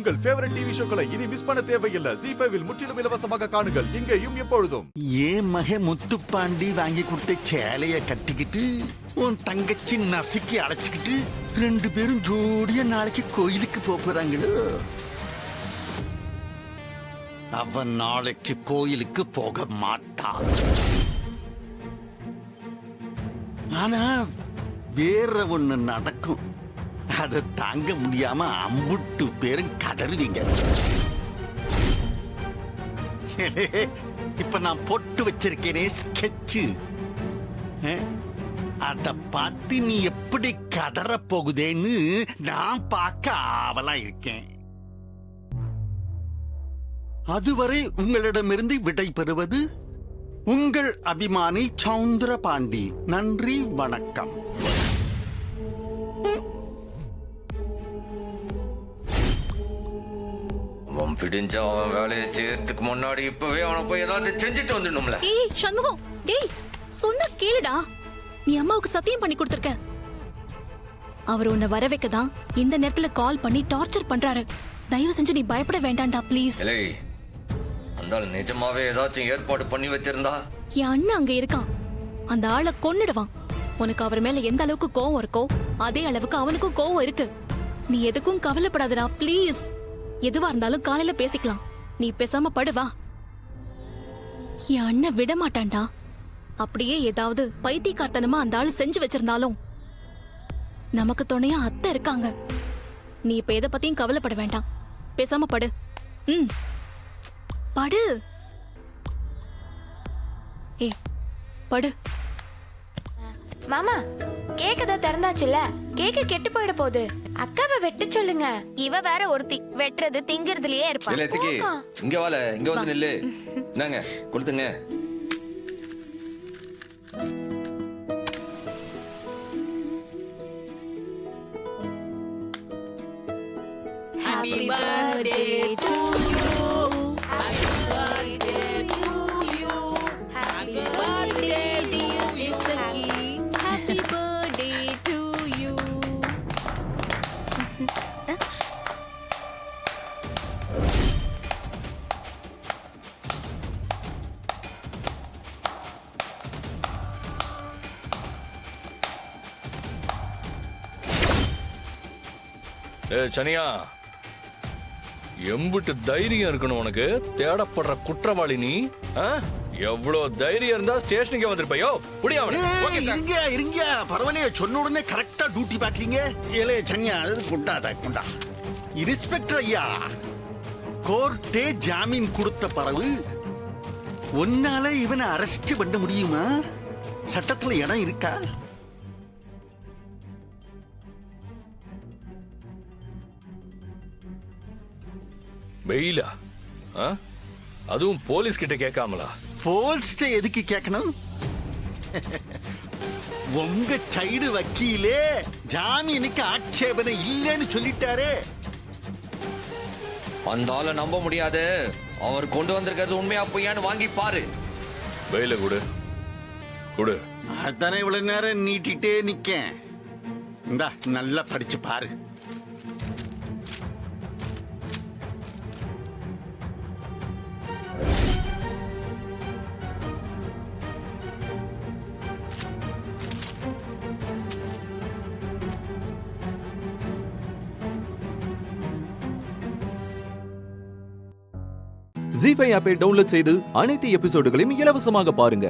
உங்கள் favourite TV ஷோக்களை இனி miss பண்ண தேவையில்லை. ZEE5 இல் முற்றிலும் இலவசமாக காணுங்கள். இங்கேயும் எப்பொழுதும். ஏன் மக முத்துப்பாண்டி வாங்கி கொடுத்த சேலைய கட்டிக்கிட்டு உன் தங்கச்சி நசுக்கி அழைச்சிக்கிட்டு 2 பேரும் ஜோடியா நாளைக்கு கோயிலுக்கு போறாங்களோ? அவன் நாளைக்கு கோயிலுக்கு போக மாட்டான். ஆனா வேற ஒண்ணு நடக்கும். அதை தாங்க முடியாம அம்புட்டு பேரும் கதறுவீங்க. இப்ப நான் போட்டு வச்சிருக்கேனே ஸ்கெட்சு, அத பார்த்து நீ எப்படி கதற போகுதேன்னு நான் பார்க்க ஆவலா இருக்கேன். அதுவரை உங்களிடமிருந்து விடை பெறுவது உங்கள் அபிமானி சவுந்தரபாண்டி. நன்றி, வணக்கம். பிடிஞ்ச அவன் வேலையை செய்யறதுக்கு முன்னாடி இப்பவே அவனை போய் ஏதாவது செஞ்சுட்டு வந்துடணும்ல. ஏய் சண்முகம், டேய் சொன்னா கேளுடா. நீ அம்மாவுக்கு சத்தியம் பண்ணி கொடுத்திருக்க. அவர் உன்னை வர வைக்க தான் இந்த நேரத்துல கால் பண்ணி டார்ச்சர் பண்றாரு. தயவு செஞ்சு நீ பயப்பட வேண்டாம்டா ப்ளீஸ். ஏய், அந்த ஆள் நிஜமாவே ஏதாச்சும் ஏற்பாடு பண்ணி வச்சிருந்தா? என் அண்ணன் அங்க இருக்கான். அந்த ஆளை கொன்னுடுவான். உனக்கு அவர் மேல எந்த அளவுக்கு கோவம் இருக்கோ அதே அளவுக்கு அவனுக்கும் கோவம் இருக்கு. நீ எதுக்கும் கவலைப்படாதடா ப்ளீஸ். எதுவா இருந்தாலும் காலையில பேசிக்கலாம். நீ பேசாம படுவா. என் அண்ணன் விட மாட்டான்டா. அப்படியே ஏதாவது பைத்தியக்காரத்தனமா அந்த ஆளு செஞ்சு வச்சிருந்தாலும் நமக்கு துணையா அத்தை இருக்காங்க. நீ இப்ப எதை பத்தியும் கவலைப்பட வேண்டாம். பேசாம படு. படு. ஏய் படு. மாமா, கேக்க தான் திறந்தாச்சுல, கேக்க கெட்டு போயிட போகுது. அக்காவை வெட்ட சொல்லுங்க. இவ வேற ஒருத்தி வெட்டுறது திங்கிறதுலயே இருப்பா. இல்ல சிக்கி, இங்க வால, இங்க வந்து நில்லு. என்னங்க கொடுத்துங்க. Happy birthday to you. Happy birthday to you. Happy birthday dear Isaki. Happy birthday to you. சனியா, எம்புட்டு தைரியம் இருக்கணும் உனக்கு? தேடப்படுற குற்றவாளி நீ. எவ்வளவு தைரியம் இருந்தா ஸ்டேஷனுக்கே வந்திருப்பையோ. இருங்க இருங்க, பரவாயில்லையே. சொன்ன உடனே கரெக்டா டியூட்டி பாக்குறீங்க. ஏலே சன்யா, குண்டா இன்ஸ்பெக்டர் ஐயா, கோர்ட்டே ஜாமீன் கொடுத்த பிறகு ஒன்னால இவனை அரெஸ்ட் பண்ண முடியுமா? சட்டத்துல இடம் இருக்கா? வெயிலா? அதுவும் போலீஸ் கிட்ட கேட்காமலா? போலீஸ் எதுக்கு கேட்கணும்? உங்க சைடு வக்கீலே ஜாமீனுக்கு ஆட்சேபனை இல்லைன்னு சொல்லிட்டாரே. அந்த ஆளை நம்ப முடியாது. அவர் கொண்டு வந்திருக்கிறது உண்மையா பொய்யான்னு வாங்கி பாரு. வெயில கொடு கொடு. அதானே இவ்வளவு நேரம் நீட்டிட்டே நிக்கேன். இந்தா நல்லா படிச்சு பாரு. ZEE5 ஆப்பை டவுன்லோட் செய்து அனைத்து எபிசோடுகளையும் இலவசமாக பாருங்க.